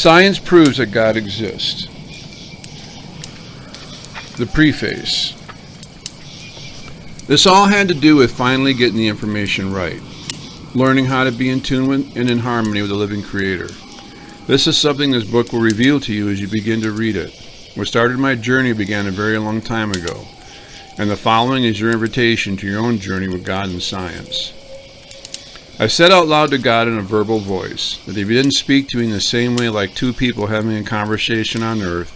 Science proves that God exists. The preface. This all had to do with finally getting the information right, learning how to be in tune with and in harmony with the living Creator. This is something this book will reveal to you as you begin to read it. What started my journey began a very long time ago, and the following is your invitation to your own journey with God and science. I said out loud to God in a verbal voice that if He didn't speak to me in the same way like two people having a conversation on earth,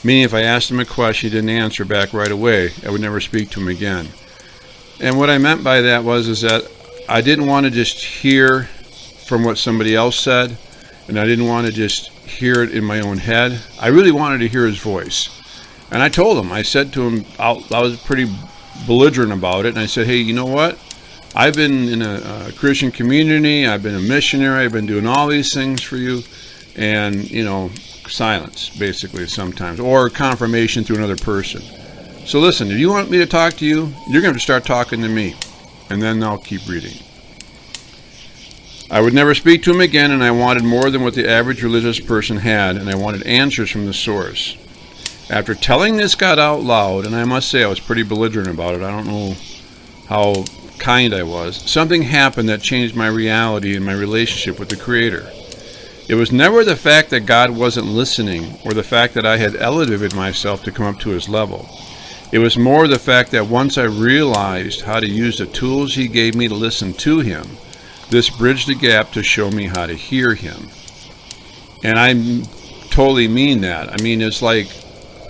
meaning if I asked Him a question He didn't answer back right away, I would never speak to Him again. And what I meant by that was that I didn't want to just hear from what somebody else said, and I didn't want to just hear it in my own head. I really wanted to hear His voice. And I told Him, I said to Him, I was pretty belligerent about it, and I said, hey, you know what? I've been in a Christian community, I've been a missionary, I've been doing all these things for you, and, silence, basically, sometimes, or confirmation through another person. So listen, if you want me to talk to you, you're going to start talking to me, and then I'll keep reading. I would never speak to Him again, and I wanted more than what the average religious person had, and I wanted answers from the source. After telling this God out loud, and I must say I was pretty belligerent about it, I don't know how kind I was, something happened that changed my reality and my relationship with the Creator. It was never the fact that God wasn't listening or the fact that I had elevated myself to come up to His level. It was more the fact that once I realized how to use the tools He gave me to listen to Him, this bridged the gap to show me how to hear Him. And I totally mean that. I mean, it's like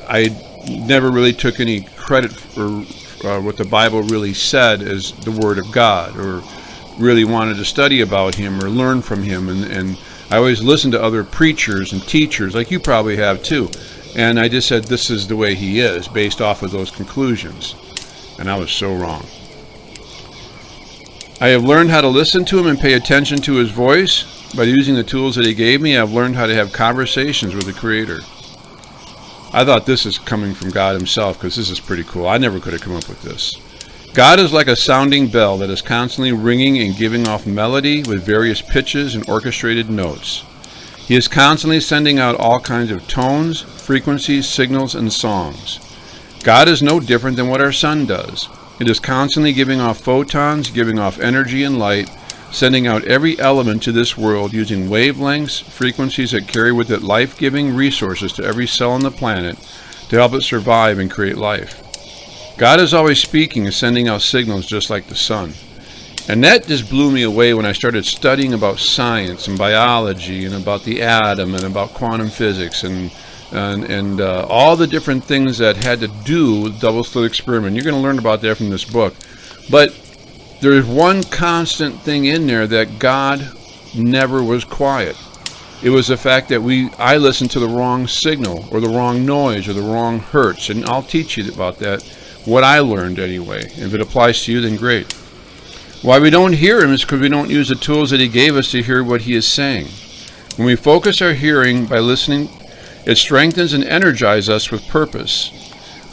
I never really took any credit for what the Bible really said as the Word of God, or really wanted to study about Him or learn from Him. And I always listened to other preachers and teachers, like you probably have too. And I just said, this is the way He is, based off of those conclusions. And I was so wrong. I have learned how to listen to Him and pay attention to His voice. By using the tools that He gave me, I've learned how to have conversations with the Creator. I thought this is coming from God Himself, because this is pretty cool. I never could have come up with this. God is like a sounding bell that is constantly ringing and giving off melody with various pitches and orchestrated notes. He is constantly sending out all kinds of tones, frequencies, signals, and songs. God is no different than what our sun does. It is constantly giving off photons, giving off energy and light, sending out every element to this world using wavelengths, frequencies that carry with it life-giving resources to every cell on the planet to help it survive and create life. God is always speaking and sending out signals just like the sun. And that just blew me away when I started studying about science and biology and about the atom and about quantum physics and all the different things that had to do with double-slit experiment. You're going to learn about that from this book. But there's one constant thing in there, that God never was quiet. It was the fact that I listened to the wrong signal or the wrong noise or the wrong hertz. And I'll teach you about that, what I learned anyway. If it applies to you, then great. Why we don't hear Him is because we don't use the tools that He gave us to hear what He is saying. When we focus our hearing by listening, it strengthens and energizes us with purpose.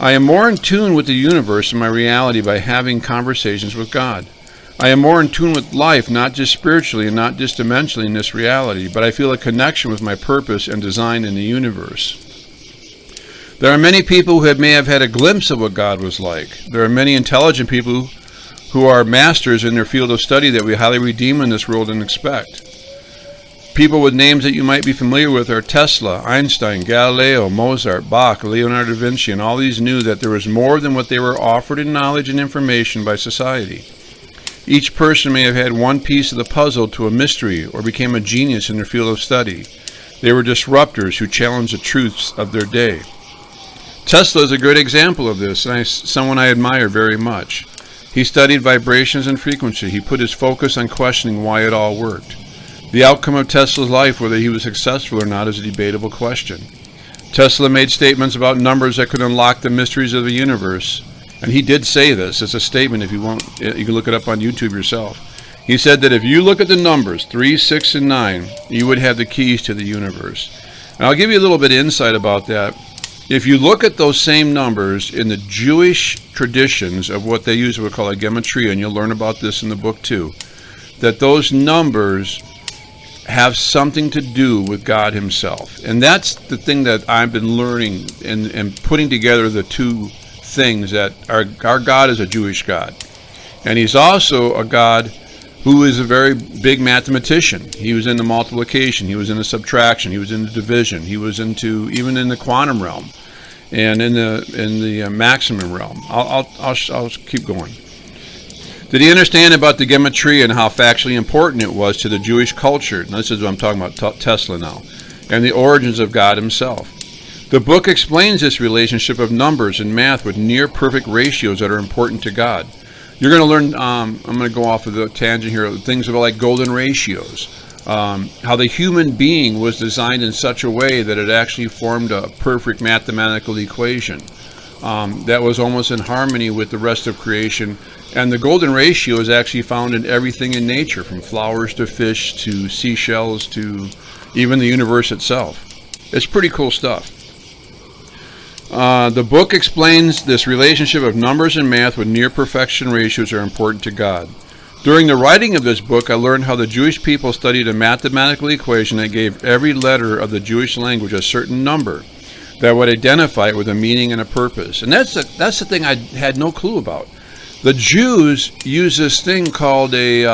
I am more in tune with the universe and my reality by having conversations with God. I am more in tune with life, not just spiritually and not just dimensionally in this reality, but I feel a connection with my purpose and design in the universe. There are many people who may have had a glimpse of what God was like. There are many intelligent people who are masters in their field of study that we highly redeem in this world and expect. People with names that you might be familiar with are Tesla, Einstein, Galileo, Mozart, Bach, Leonardo da Vinci, and all these knew that there was more than what they were offered in knowledge and information by society. Each person may have had one piece of the puzzle to a mystery or became a genius in their field of study. They were disruptors who challenged the truths of their day. Tesla is a good example of this, and someone I admire very much. He studied vibrations and frequency. He put his focus on questioning why it all worked. The outcome of Tesla's life, whether he was successful or not, is a debatable question. Tesla made statements about numbers that could unlock the mysteries of the universe. And he did say this. It's a statement. If you want, you can look it up on YouTube yourself. He said that if you look at the numbers 3, 6, and 9, you would have the keys to the universe. And I'll give you a little bit of insight about that. If you look at those same numbers in the Jewish traditions of what they use, what we call a gematria, and you'll learn about this in the book too, that those numbers have something to do with God himself. And that's the thing that I've been learning and putting together the two things, that our God is a Jewish God. And he's also a God who is a very big mathematician. He was into multiplication, he was into subtraction, he was into division, he was into even in the quantum realm and in the maximum realm. I'll keep going. Did he understand about the gematria and how factually important it was to the Jewish culture? And this is what I'm talking about, Tesla now, and the origins of God himself. The book explains this relationship of numbers and math with near-perfect ratios that are important to God. You're going to learn, I'm going to go off of the tangent here, things about like golden ratios, how the human being was designed in such a way that it actually formed a perfect mathematical equation that was almost in harmony with the rest of creation. And the golden ratio is actually found in everything in nature, from flowers to fish to seashells to even the universe itself. It's pretty cool stuff. The book explains this relationship of numbers and math with near perfection ratios are important to God. During the writing of this book, I learned how the Jewish people studied a mathematical equation that gave every letter of the Jewish language a certain number that would identify it with a meaning and a purpose. And that's the thing I had no clue about. The Jews use this thing called a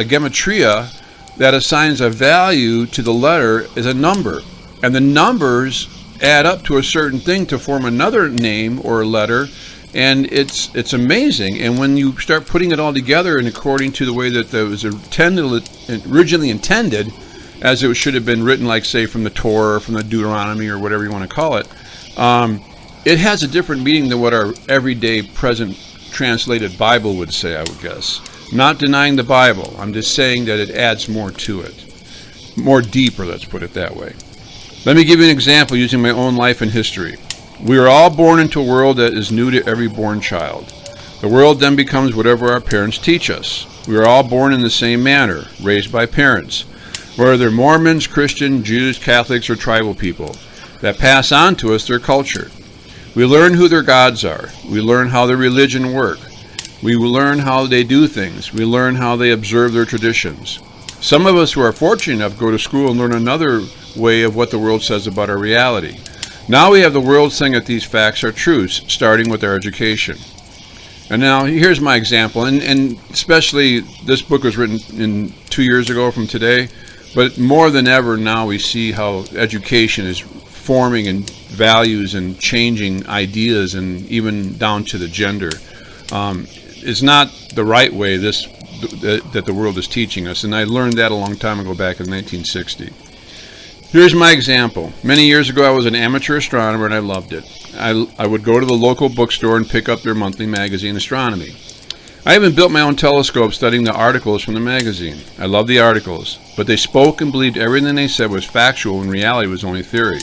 gematria that assigns a value to the letter as a number. And the numbers add up to a certain thing to form another name or a letter. And it's amazing. And when you start putting it all together and according to the way that it was originally intended, as it should have been written, like, say, from the Torah or from the Deuteronomy or whatever you want to call it, it has a different meaning than what our everyday present translated Bible would say, I would guess. Not denying the Bible. I'm just saying that it adds more to it. More deeper, let's put it that way. Let me give you an example using my own life and history. We are all born into a world that is new to every born child. The world then becomes whatever our parents teach us. We are all born in the same manner, raised by parents, whether they're Mormons, Christian, Jews, Catholics, or tribal people, that pass on to us their culture. We learn who their gods are. We learn how their religion works. We learn how they do things. We learn how they observe their traditions. Some of us who are fortunate enough go to school and learn another way of what the world says about our reality. Now we have the world saying that these facts are truths, starting with our education. And now here's my example, and especially this book was written 2 years ago from today, but more than ever now we see how education is forming and values and changing ideas, and even down to the gender. Is not the right way that the world is teaching us, and I learned that a long time ago, back in 1960. Here's my example. Many years ago I was an amateur astronomer and I loved it. I would go to the local bookstore and pick up their monthly magazine, Astronomy. I even built my own telescope studying the articles from the magazine. I loved the articles, but they spoke and believed everything they said was factual when reality was only theory.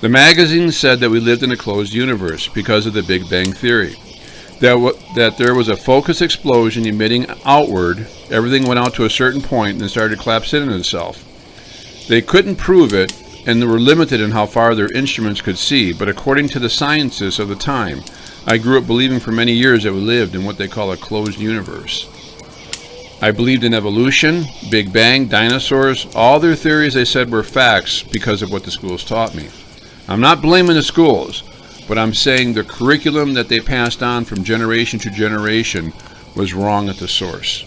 The magazine said that we lived in a closed universe because of the Big Bang Theory. That there was a focused explosion emitting outward, everything went out to a certain point and then started to collapse in on itself. They couldn't prove it, and they were limited in how far their instruments could see, but according to the scientists of the time, I grew up believing for many years that we lived in what they call a closed universe. I believed in evolution, Big Bang, dinosaurs. All their theories, they said, were facts because of what the schools taught me. I'm not blaming the schools, but I'm saying the curriculum that they passed on from generation to generation was wrong at the source,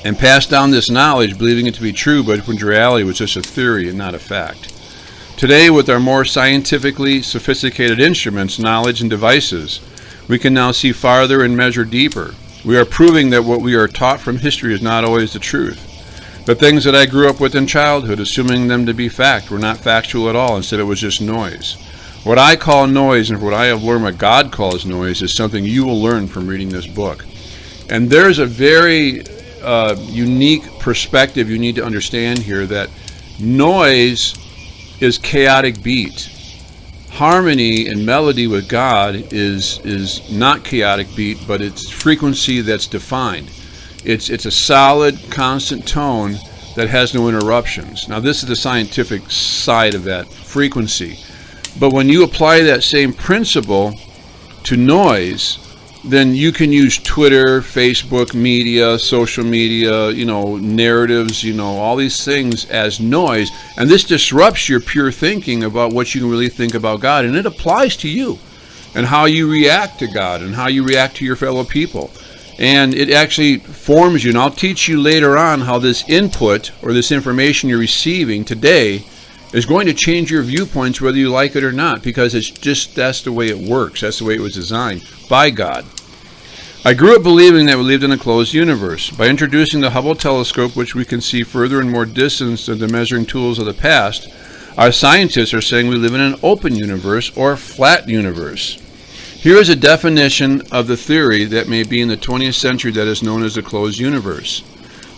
and passed down this knowledge believing it to be true, but when reality was just a theory and not a fact. Today, with our more scientifically sophisticated instruments, knowledge, and devices, we can now see farther and measure deeper. We are proving that what we are taught from history is not always the truth. The things that I grew up with in childhood, assuming them to be fact, were not factual at all. Instead, it was just noise. What I call noise, and what I have learned what God calls noise, is something you will learn from reading this book. And there's a very unique perspective you need to understand here, that noise is chaotic beat. Harmony and melody with God is not chaotic beat, but it's frequency that's defined. It's a solid, constant tone that has no interruptions. Now, this is the scientific side of that frequency. But when you apply that same principle to noise, then you can use Twitter, Facebook media, social media, narratives, all these things as noise. And this disrupts your pure thinking about what you can really think about God. And it applies to you and how you react to God and how you react to your fellow people. And it actually forms you. And I'll teach you later on how this input or this information you're receiving today is going to change your viewpoints whether you like it or not, because that's the way it works. That's the way it was designed by God. I grew up believing that we lived in a closed universe. By introducing the Hubble telescope, which we can see further and more distance than the measuring tools of the past, our scientists are saying we live in an open universe or flat universe. Here is a definition of the theory that may be in the 20th century that is known as the closed universe.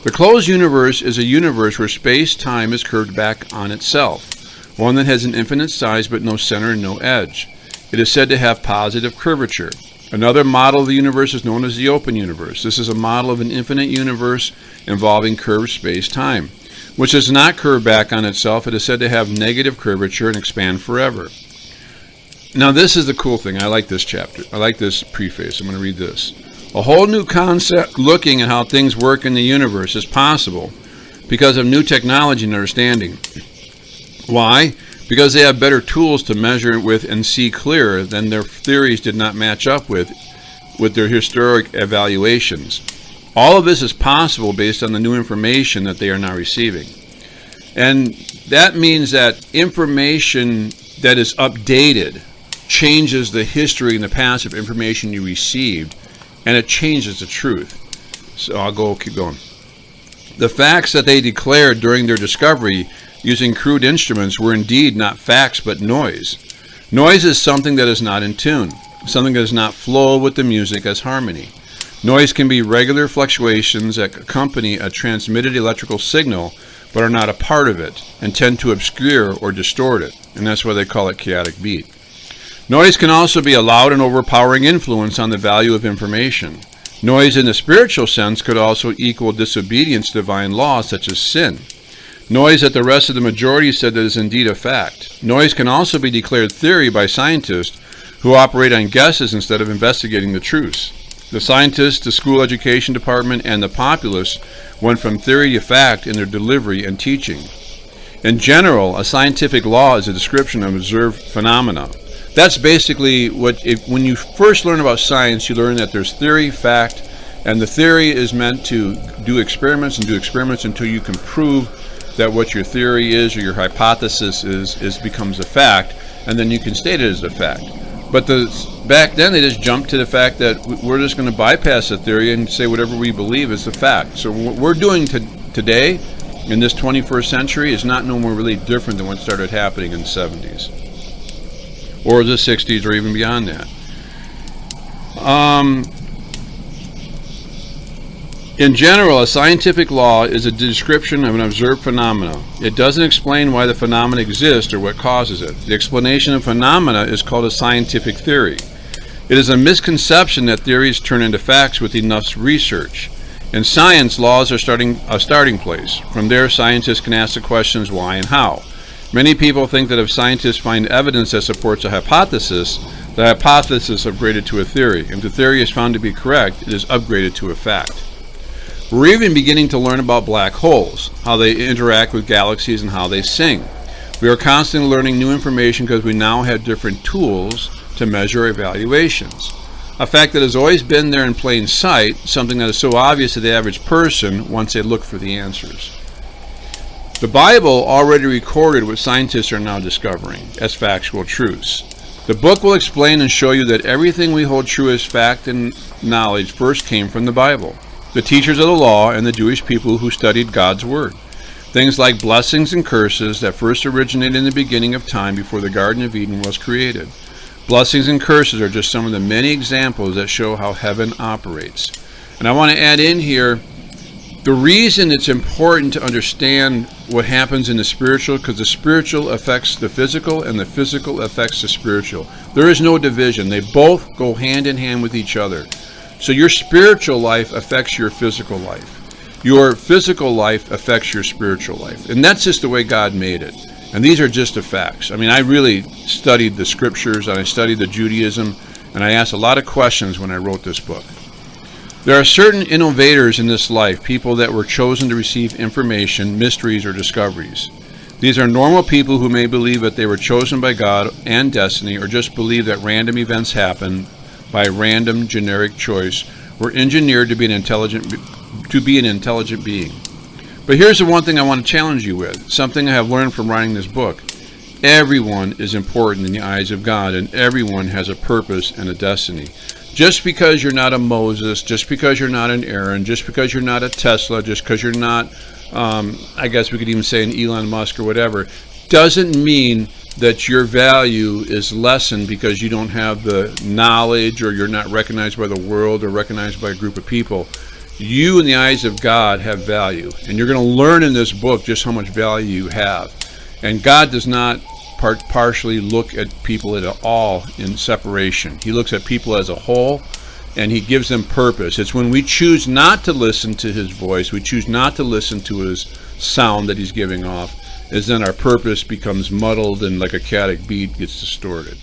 The closed universe is a universe where space-time is curved back on itself, one that has an infinite size but no center and no edge. It is said to have positive curvature. Another model of the universe is known as the open universe. This is a model of an infinite universe involving curved space-time, which does not curve back on itself. It is said to have negative curvature and expand forever. Now this is the cool thing. I like this chapter. I like this preface. I'm going to read this. A whole new concept looking at how things work in the universe is possible because of new technology and understanding. Why? Because they have better tools to measure it with and see clearer than their theories did not match up with their historic evaluations. All of this is possible based on the new information that they are now receiving. And that means that information that is updated changes the history and the past of information you received, and it changes the truth. So I'll keep going. The facts that they declared during their discovery using crude instruments were indeed not facts but noise. Noise is something that is not in tune, something that does not flow with the music as harmony. Noise can be regular fluctuations that accompany a transmitted electrical signal but are not a part of it and tend to obscure or distort it, and that's why they call it chaotic beat. Noise can also be a loud and overpowering influence on the value of information. Noise in the spiritual sense could also equal disobedience to divine law, such as sin. Noise that the rest of the majority said that is indeed a fact. Noise can also be declared theory by scientists who operate on guesses instead of investigating the truths. The scientists, the school education department, and the populace went from theory to fact in their delivery and teaching. In general, a scientific law is a description of observed phenomena. That's basically when you first learn about science, you learn that there's theory, fact, and the theory is meant to do experiments until you can prove that what your theory is or your hypothesis is becomes a fact, and then you can state it as a fact. But back then they just jumped to the fact that we're just going to bypass the theory and say whatever we believe is the fact. So what we're doing today in this 21st century is not no more really different than what started happening in the 70s. Or the 60s, or even beyond that. In general, a scientific law is a description of an observed phenomena. It doesn't explain why the phenomena exists or what causes it. The explanation of phenomena is called a scientific theory. It is a misconception that theories turn into facts with enough research. In science, laws are a starting place. From there, scientists can ask the questions why and how. Many people think that if scientists find evidence that supports a hypothesis, the hypothesis is upgraded to a theory. If the theory is found to be correct, it is upgraded to a fact. We're even beginning to learn about black holes, how they interact with galaxies, and how they sing. We are constantly learning new information because we now have different tools to measure evaluations. A fact that has always been there in plain sight, something that is so obvious to the average person once they look for the answers. The Bible already recorded what scientists are now discovering as factual truths. The book will explain and show you that everything we hold true as fact and knowledge first came from the Bible, the teachers of the law, and the Jewish people who studied God's Word. Things like blessings and curses that first originated in the beginning of time before the Garden of Eden was created. Blessings and curses are just some of the many examples that show how heaven operates. And I want to add in here, the reason it's important to understand what happens in the spiritual, because the spiritual affects the physical and the physical affects the spiritual. There is no division. They both go hand in hand with each other. So your spiritual life affects your physical life. Your physical life affects your spiritual life. And that's just the way God made it. And these are just the facts. I mean, I really studied the scriptures and I studied the Judaism, and I asked a lot of questions when I wrote this book. There are certain innovators in this life, people that were chosen to receive information, mysteries, or discoveries. These are normal people who may believe that they were chosen by God and destiny, or just believe that random events happen by random generic choice, were engineered to be an intelligent being. But here's the one thing I want to challenge you with, something I have learned from writing this book. Everyone is important in the eyes of God, and everyone has a purpose and a destiny. Just because you're not a Moses, just because you're not an Aaron, just because you're not a Tesla, just because you're not, I guess we could even say an Elon Musk or whatever, doesn't mean that your value is lessened because you don't have the knowledge, or you're not recognized by the world or recognized by a group of people. You, in the eyes of God, have value. And you're going to learn in this book just how much value you have. And God does not partially look at people at all in separation. He looks at people as a whole, and he gives them purpose. It's when we choose not to listen to his voice, we choose not to listen to his sound that he's giving off, is then our purpose becomes muddled, and like a chaotic beat gets distorted.